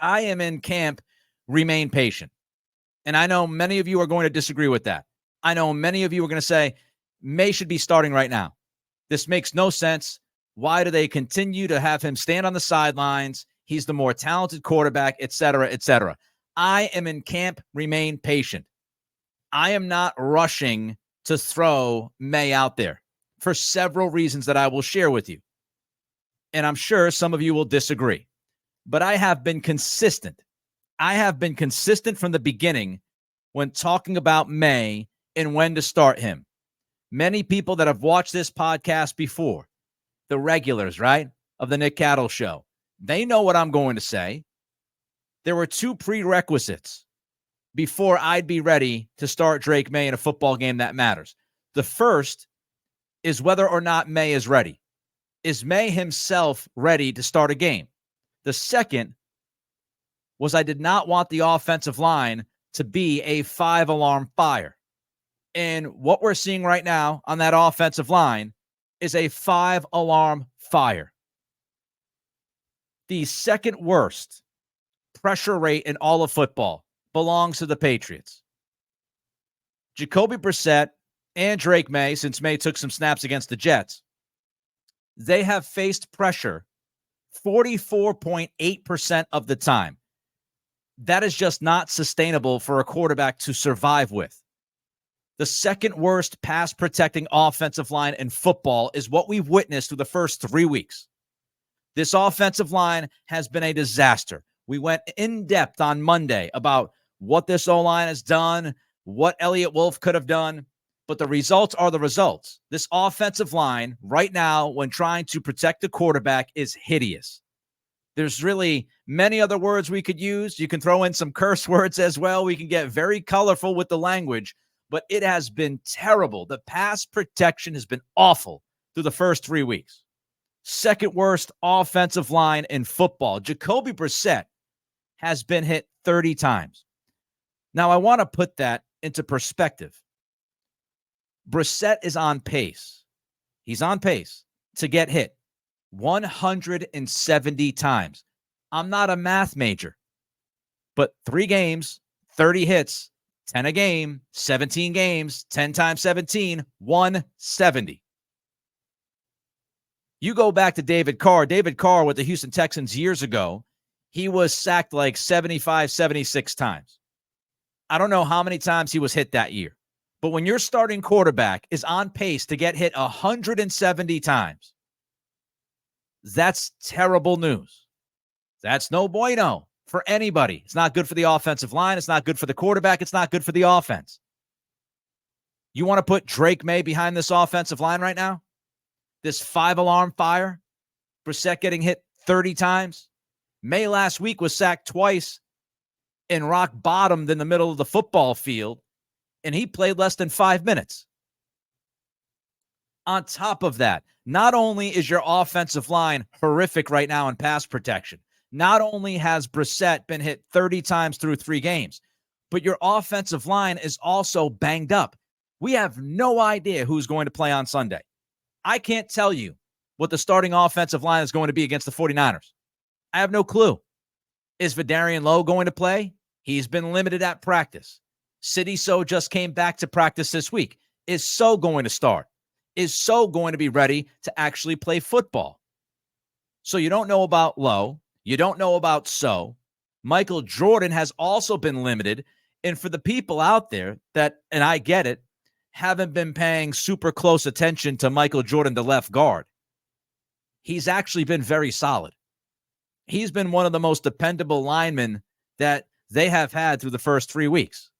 I am in camp, remain patient. And I know many of you are going to disagree with that. I know many of you are going to say, Maye should be starting right now. This makes no sense. Why do they continue to have him stand on the sidelines? He's the more talented quarterback, et cetera, et cetera. I am in camp, remain patient. I am not rushing to throw Maye out there for several reasons that I will share with you. And I'm sure some of you will disagree. But I have been consistent. I have been consistent from the beginning when talking about Maye and when to start him. Many people that have watched this podcast before, the regulars, right, of the Nick Cattle Show, they know what I'm going to say. There were two prerequisites before I'd be ready to start Drake Maye in a football game that matters. The first is whether or not Maye is ready. Is Maye himself ready to start a game? The second was I did not want the offensive line to be a 5-alarm fire. And what we're seeing right now on that offensive line is a 5-alarm fire. The second worst pressure rate in all of football belongs to the Patriots. Jacoby Brissett and Drake Maye, since Maye took some snaps against the Jets, they have faced pressure 44.8% of the time. That is just not sustainable for a quarterback to survive with. The second worst pass protecting offensive line in football is what we've witnessed through the first 3 weeks. This offensive line has been a disaster. We went in depth on Monday about what this O-line has done, what Elliott Wolf could have done, but the results are the results. This offensive line right now, when trying to protect the quarterback, is hideous. There's really many other words we could use. You can throw in some curse words as well. We can get very colorful with the language, but it has been terrible. The pass protection has been awful through the first 3 weeks. Second worst offensive line in football. Jacoby Brissett has been hit 30 times. Now, I want to put that into perspective. Brissett is on pace. He's on pace to get hit 170 times. I'm not a math major, but 3 games, 30 hits, 10 a game, 17 games, 10 times 17, 170. You go back to David Carr with the Houston Texans years ago, he was sacked like 75, 76 times. I don't know how many times he was hit that year. But when your starting quarterback is on pace to get hit 170 times, that's terrible news. That's no bueno for anybody. It's not good for the offensive line. It's not good for the quarterback. It's not good for the offense. You want to put Drake Maye behind this offensive line right now? This 5-alarm fire? Brissett getting hit 30 times? Maye last week was sacked twice and rock bottomed in the middle of the football field, and he played less than 5 minutes. On top of that, not only is your offensive line horrific right now in pass protection, not only has Brissett been hit 30 times through 3 games, but your offensive line is also banged up. We have no idea who's going to play on Sunday. I can't tell you what the starting offensive line is going to be against the 49ers. I have no clue. Is Vidarian Lowe going to play? He's been limited at practice. Sidy So just came back to practice this week. Is So going to start? Is So going to be ready to actually play football? So you don't know about Lowe. You don't know about So. Michael Jordan has also been limited. And for the people out there that, and I get it, haven't been paying super close attention to Michael Jordan, the left guard, he's actually been very solid. He's been one of the most dependable linemen that they have had through the first 3 weeks.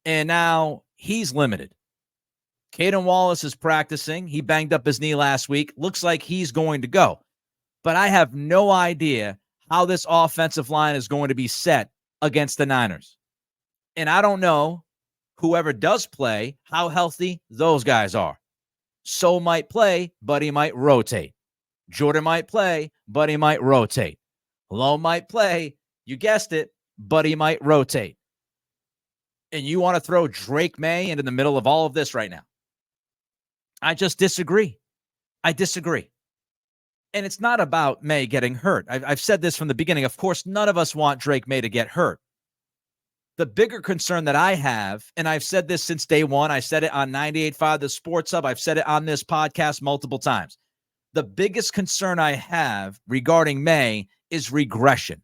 And now he's limited. Caden Wallace is practicing. He banged up his knee last week. Looks like he's going to go. But I have no idea how this offensive line is going to be set against the Niners. And I don't know, whoever does play, how healthy those guys are. So might play, but he might rotate. Jordan might play, but he might rotate. Lowe might play, you guessed it, but he might rotate. And you want to throw Drake Maye into the middle of all of this right now? I just disagree. I disagree. And it's not about Maye getting hurt. I've said this from the beginning. Of course, none of us want Drake Maye to get hurt. The bigger concern that I have, and I've said this since day one, I said it on 98.5 The Sports Hub, I've said it on this podcast multiple times. The biggest concern I have regarding Maye is regression.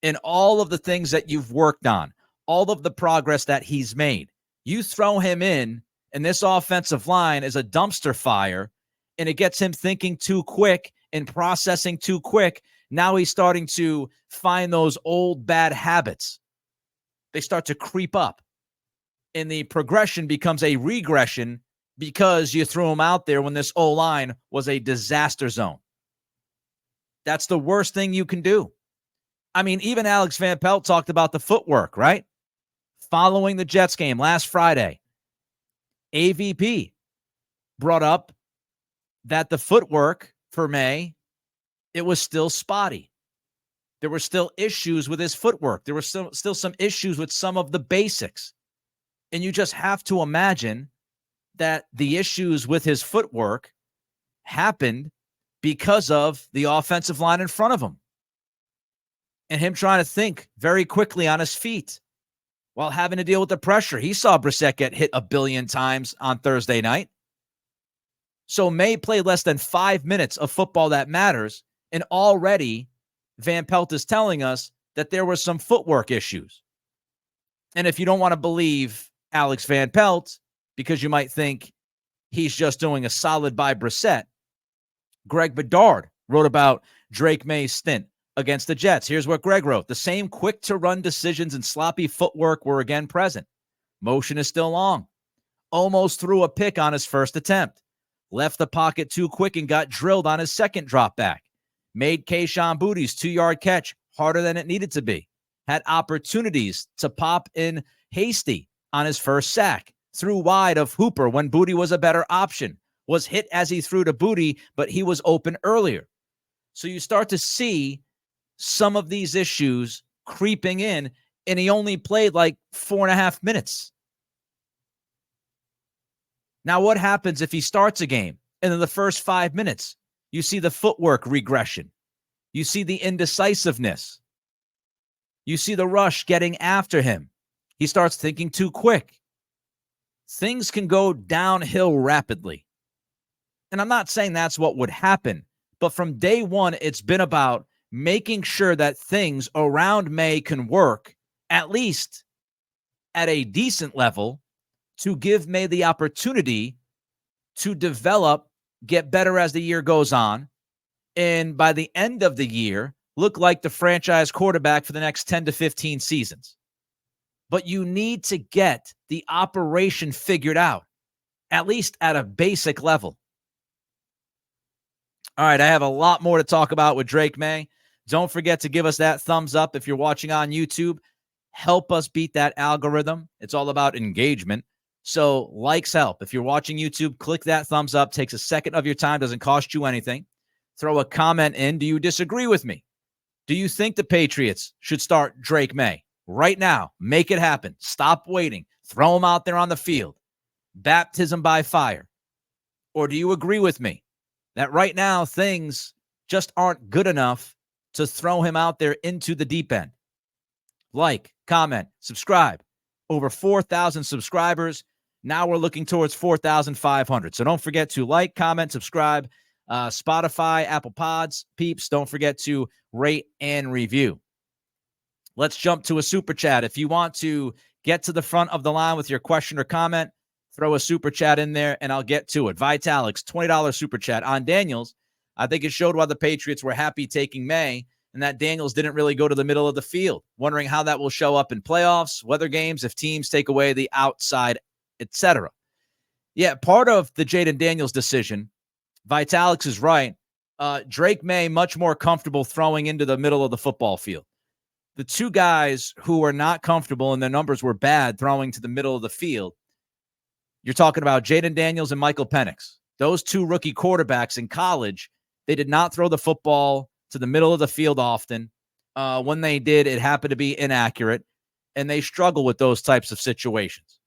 In all of the things that you've worked on, all of the progress that he's made, you throw him in, and this offensive line is a dumpster fire, and it gets him thinking too quick and processing too quick. Now he's starting to find those old bad habits. They start to creep up, and the progression becomes a regression because you threw him out there when this O-line was a disaster zone. That's the worst thing you can do. I mean, even Alex Van Pelt talked about the footwork, right? Following the Jets game last Friday, AVP brought up that the footwork for Maye, it was still spotty. There were still issues with his footwork. There were still some issues with some of the basics. And you just have to imagine that the issues with his footwork happened because of the offensive line in front of him and him trying to think very quickly on his feet while having to deal with the pressure. He saw Brissett get hit a billion times on Thursday night. So Maye played less than 5 minutes of football that matters, and already Van Pelt is telling us that there were some footwork issues. And if you don't want to believe Alex Van Pelt, because you might think he's just doing a solid by Brissett, Greg Bedard wrote about Drake Maye's stint against the Jets. Here's what Greg wrote. The same quick-to-run decisions and sloppy footwork were again present. Motion is still long. Almost threw a pick on his first attempt. Left the pocket too quick and got drilled on his second drop back. Made Kayshon Boutte's 2-yard catch harder than it needed to be. Had opportunities to pop in Hasty on his first sack. Threw wide of Hooper when Boutte was a better option. Was hit as he threw to Boutte, but he was open earlier. So you start to see some of these issues creeping in, and he only played like 4.5 minutes. Now, what happens if he starts a game and in the first 5 minutes, you see the footwork regression? You see the indecisiveness. You see the rush getting after him. He starts thinking too quick. Things can go downhill rapidly. And I'm not saying that's what would happen, but from day one, it's been about making sure that things around Maye can work, at least at a decent level, to give Maye the opportunity to develop, get better as the year goes on, and by the end of the year, look like the franchise quarterback for the next 10 to 15 seasons. But you need to get the operation figured out, at least at a basic level. All right, I have a lot more to talk about with Drake Maye. Don't forget to give us that thumbs up if you're watching on YouTube. Help us beat that algorithm. It's all about engagement. So likes help. If you're watching YouTube, click that thumbs up. Takes a second of your time. Doesn't cost you anything. Throw a comment in. Do you disagree with me? Do you think the Patriots should start Drake Maye right now? Make it happen. Stop waiting. Throw him out there on the field. Baptism by fire. Or do you agree with me that right now things just aren't good enough to throw him out there into the deep end? Like, comment, subscribe. Over 4,000 subscribers. Now we're looking towards 4,500. So don't forget to like, comment, subscribe. Spotify, Apple Pods, peeps. Don't forget to rate and review. Let's jump to a super chat. If you want to get to the front of the line with your question or comment, throw a super chat in there and I'll get to it. Vitalix, $20 super chat. On Daniels, I think it showed why the Patriots were happy taking Maye and that Daniels didn't really go to the middle of the field. Wondering how that will show up in playoffs, weather games, if teams take away the outside, etc. Yeah, part of the Jaden Daniels decision, Vitalix is right. Drake Maye much more comfortable throwing into the middle of the football field. The two guys who were not comfortable and their numbers were bad throwing to the middle of the field, you're talking about Jaden Daniels and Michael Penix. Those two rookie quarterbacks in college, they did not throw the football to the middle of the field often. When they did, it happened to be inaccurate, and they struggle with those types of situations.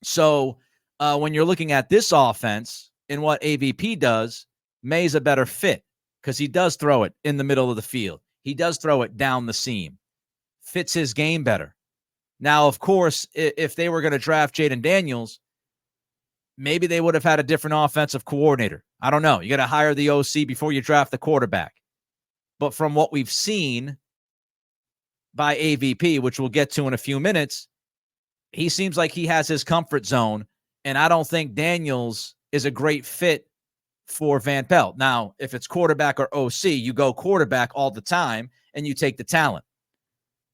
So when you're looking at this offense and what AVP does, Maye's a better fit because he does throw it in the middle of the field. He does throw it down the seam. Fits his game better. Now, of course, if they were going to draft Jaden Daniels, maybe they would have had a different offensive coordinator. I don't know. You got to hire the OC before you draft the quarterback. But from what we've seen by AVP, which we'll get to in a few minutes, he seems like he has his comfort zone, and I don't think Daniels is a great fit for Van Pelt. Now, if it's quarterback or OC, you go quarterback all the time, and you take the talent.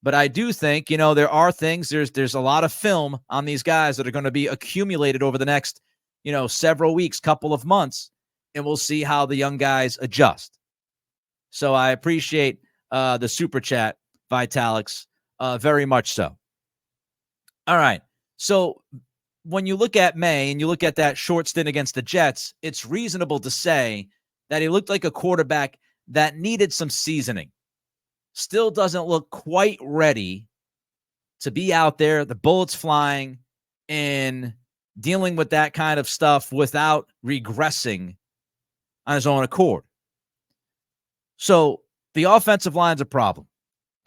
But I do think, there are things, there's a lot of film on these guys that are going to be accumulated over the next, several weeks, couple of months, and we'll see how the young guys adjust. So I appreciate the super chat, Vitalix, very much so. All right. So when you look at Maye and you look at that short stint against the Jets, it's reasonable to say that he looked like a quarterback that needed some seasoning. Still doesn't look quite ready to be out there, the bullets flying, and dealing with that kind of stuff without regressing on his own accord. So the offensive line's a problem.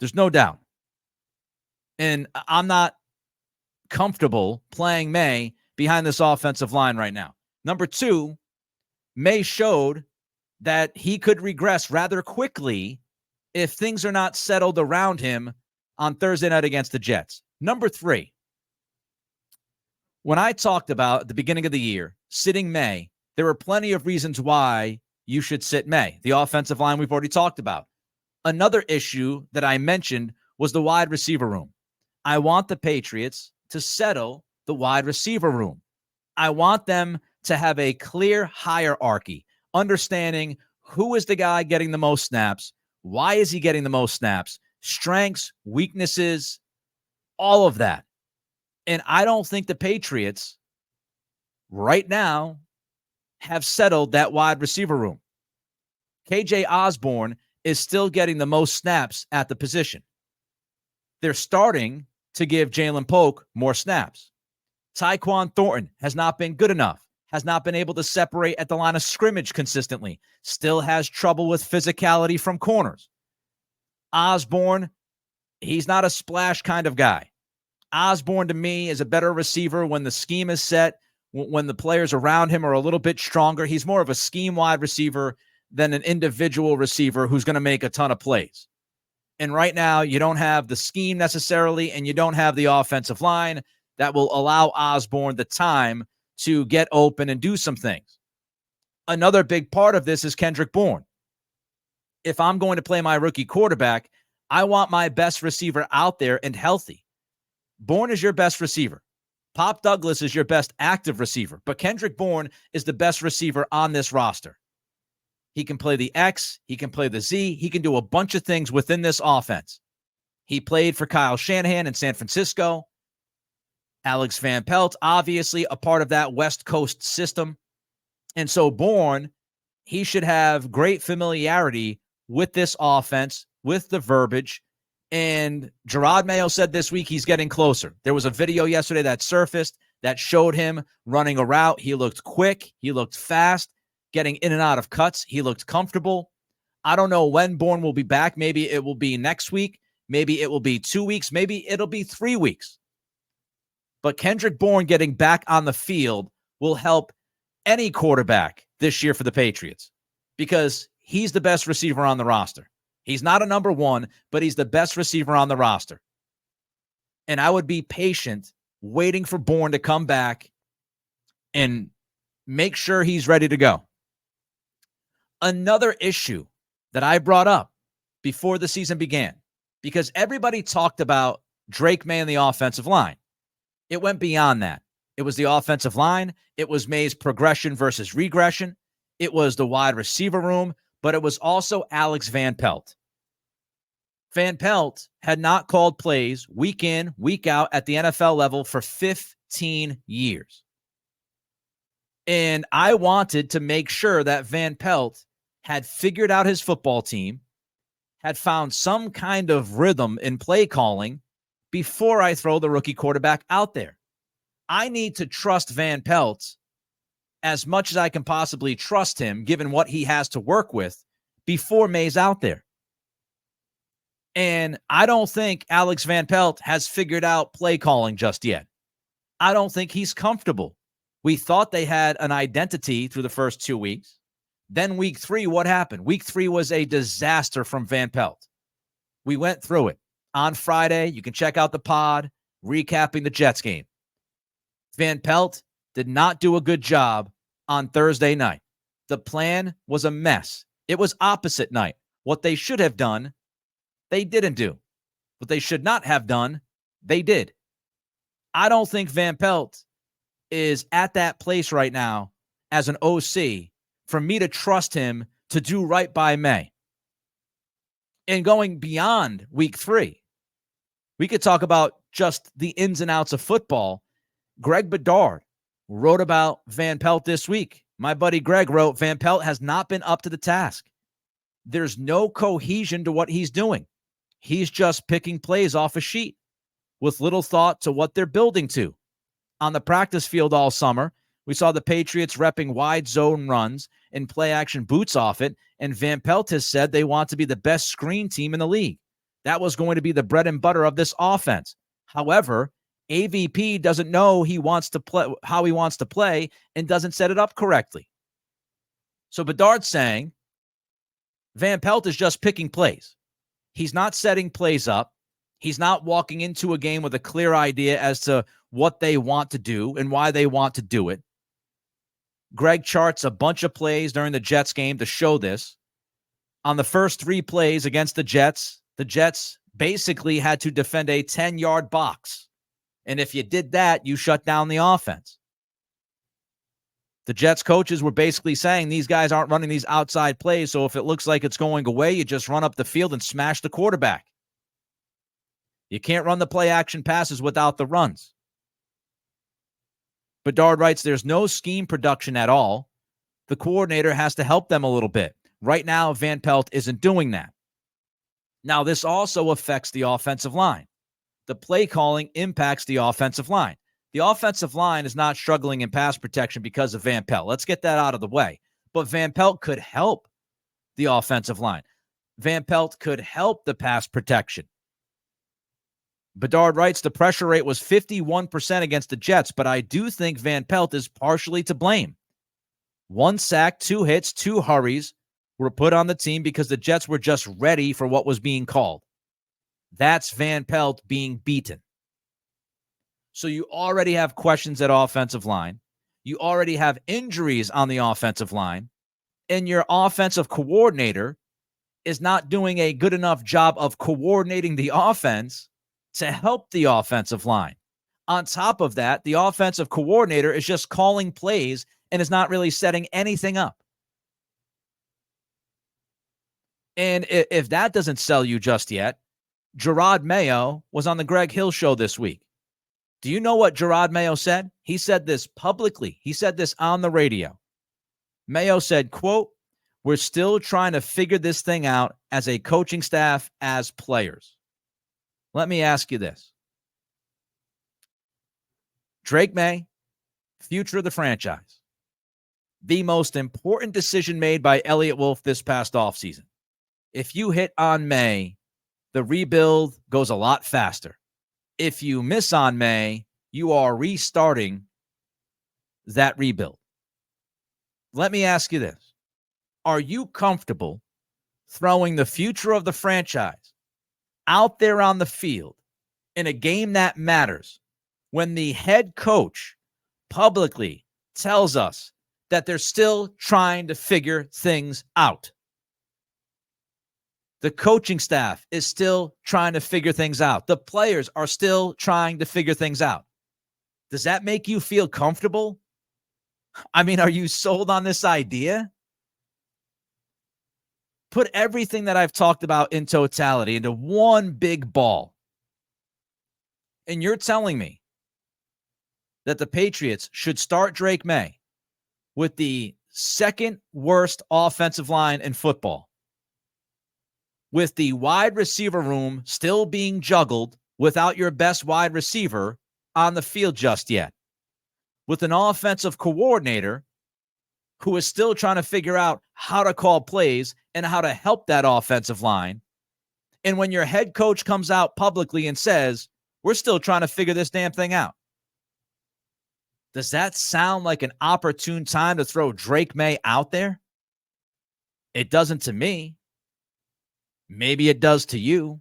There's no doubt. And I'm not comfortable playing Maye behind this offensive line right now. Number two, Maye showed that he could regress rather quickly if things are not settled around him on Thursday night against the Jets. Number three, when I talked about at the beginning of the year sitting Maye, there were plenty of reasons why you should sit Maye. The offensive line we've already talked about. Another issue that I mentioned was the wide receiver room. I want the Patriots to settle the wide receiver room. I want them to have a clear hierarchy, understanding who is the guy getting the most snaps, why is he getting the most snaps, strengths, weaknesses, all of that. And I don't think the Patriots right now have settled that wide receiver room. KJ Osborne is still getting the most snaps at the position. They're starting to give Jalen Polk more snaps. Tyquan Thornton has not been good enough, has not been able to separate at the line of scrimmage consistently, still has trouble with physicality from corners. Osborne, he's not a splash kind of guy. Osborne, to me, is a better receiver when the scheme is set, when the players around him are a little bit stronger. He's more of a scheme wide receiver than an individual receiver who's going to make a ton of plays. And right now, you don't have the scheme necessarily, and you don't have the offensive line that will allow Osborne the time to get open and do some things. Another big part of this is Kendrick Bourne. If I'm going to play my rookie quarterback, I want my best receiver out there and healthy. Bourne is your best receiver. Pop Douglas is your best active receiver, but Kendrick Bourne is the best receiver on this roster. He can play the X. He can play the Z. He can do a bunch of things within this offense. He played for Kyle Shanahan in San Francisco. Alex Van Pelt, obviously a part of that West Coast system. And so Bourne, he should have great familiarity with this offense, with the verbiage. And Gerard Mayo said this week he's getting closer. There was a video yesterday that surfaced that showed him running a route. He looked quick. He looked fast. Getting in and out of cuts. He looked comfortable. I don't know when Bourne will be back. Maybe it will be next week. Maybe it will be 2 weeks. Maybe it'll be 3 weeks. But Kendrick Bourne getting back on the field will help any quarterback this year for the Patriots because he's the best receiver on the roster. He's not a number one, but he's the best receiver on the roster. And I would be patient waiting for Bourne to come back and make sure he's ready to go. Another issue that I brought up before the season began, because everybody talked about Drake Maye and the offensive line. It went beyond that. It was the offensive line. It was Maye's progression versus regression. It was the wide receiver room, but it was also Alex Van Pelt. Van Pelt had not called plays week in, week out at the NFL level for 15 years. And I wanted to make sure that Van Pelt had figured out his football team, had found some kind of rhythm in play calling before I throw the rookie quarterback out there. I need to trust Van Pelt as much as I can possibly trust him, given what he has to work with before Maye's out there. And I don't think Alex Van Pelt has figured out play calling just yet. I don't think he's comfortable. We thought they had an identity through the first 2 weeks. Then week 3, what happened? Week 3 was a disaster from Van Pelt. We went through it. On Friday, you can check out the pod recapping the Jets game. Van Pelt did not do a good job on Thursday night. The plan was a mess. It was opposite night. What they should have done, they didn't do. What they should not have done, they did. I don't think Van Pelt is at that place right now as an OC for me to trust him to do right by Maye. And going beyond week 3, we could talk about just the ins and outs of football. Greg Bedard wrote about Van Pelt this week. My buddy Greg wrote, Van Pelt has not been up to the task. There's no cohesion to what he's doing. He's just picking plays off a sheet with little thought to what they're building to. On the practice field all summer, we saw the Patriots repping wide zone runs and play action boots off it, and Van Pelt has said they want to be the best screen team in the league. That was going to be the bread and butter of this offense. However, AVP doesn't know how he wants to play and doesn't set it up correctly. So Bedard's saying Van Pelt is just picking plays. He's not setting plays up. He's not walking into a game with a clear idea as to what they want to do and why they want to do it. Greg charts a bunch of plays during the Jets game to show this. On the first 3 plays against the Jets basically had to defend a 10-yard box. And if you did that, you shut down the offense. The Jets coaches were basically saying these guys aren't running these outside plays, so if it looks like it's going away, you just run up the field and smash the quarterback. You can't run the play action passes without the runs. Bedard writes, there's no scheme production at all. The coordinator has to help them a little bit. Right now, Van Pelt isn't doing that. Now, this also affects the offensive line. The play calling impacts the offensive line. The offensive line is not struggling in pass protection because of Van Pelt. Let's get that out of the way. But Van Pelt could help the offensive line. Van Pelt could help the pass protection. Bedard writes, the pressure rate was 51% against the Jets, but I do think Van Pelt is partially to blame. 1 sack, 2 hits, 2 hurries were put on the team because the Jets were just ready for what was being called. That's Van Pelt being beaten. So you already have questions at offensive line. You already have injuries on the offensive line. And your offensive coordinator is not doing a good enough job of coordinating the offense to help the offensive line. On top of that, the offensive coordinator is just calling plays and is not really setting anything up. And if that doesn't sell you just yet, Drake Maye was on the Greg Hill show this week. Do you know what Drake Maye said? He said this publicly. He said this on the radio. Maye said, quote, we're still trying to figure this thing out as a coaching staff, as players. Let me ask you this. Drake Maye, future of the franchise. The most important decision made by Elliott Wolf this past offseason. If you hit on Maye, the rebuild goes a lot faster. If you miss on Maye, you are restarting that rebuild. Let me ask you this. Are you comfortable throwing the future of the franchise out there on the field in a game that matters when the head coach publicly tells us that they're still trying to figure things out? The coaching staff is still trying to figure things out. The players are still trying to figure things out. Does that make you feel comfortable? I mean, are you sold on this idea? Put everything that I've talked about in totality into one big ball. And you're telling me that the Patriots should start Drake Maye with the second worst offensive line in football, with the wide receiver room still being juggled without your best wide receiver on the field just yet, with an offensive coordinator who is still trying to figure out how to call plays and how to help that offensive line. And when your head coach comes out publicly and says, we're still trying to figure this damn thing out, does that sound like an opportune time to throw Drake Maye out there? It doesn't to me. Maybe it does to you.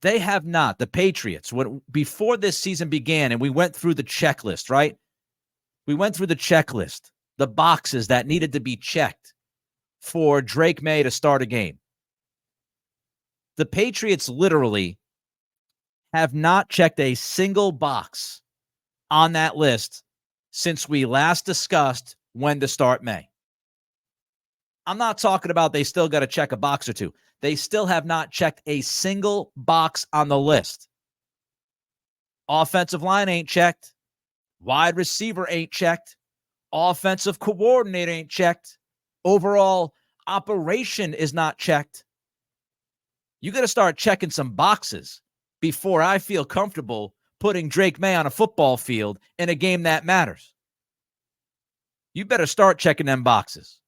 They have not. The Patriots, before this season began and we went through the checklist, right? We went through the checklist, the boxes that needed to be checked for Drake Maye to start a game. The Patriots literally have not checked a single box on that list since we last discussed when to start May. I'm not talking about they still got to check a box or two. They still have not checked a single box on the list. Offensive line ain't checked. Wide receiver ain't checked. Offensive coordinator ain't checked. Overall operation is not checked. You got to start checking some boxes before I feel comfortable putting Drake Maye on a football field in a game that matters. You better start checking them boxes.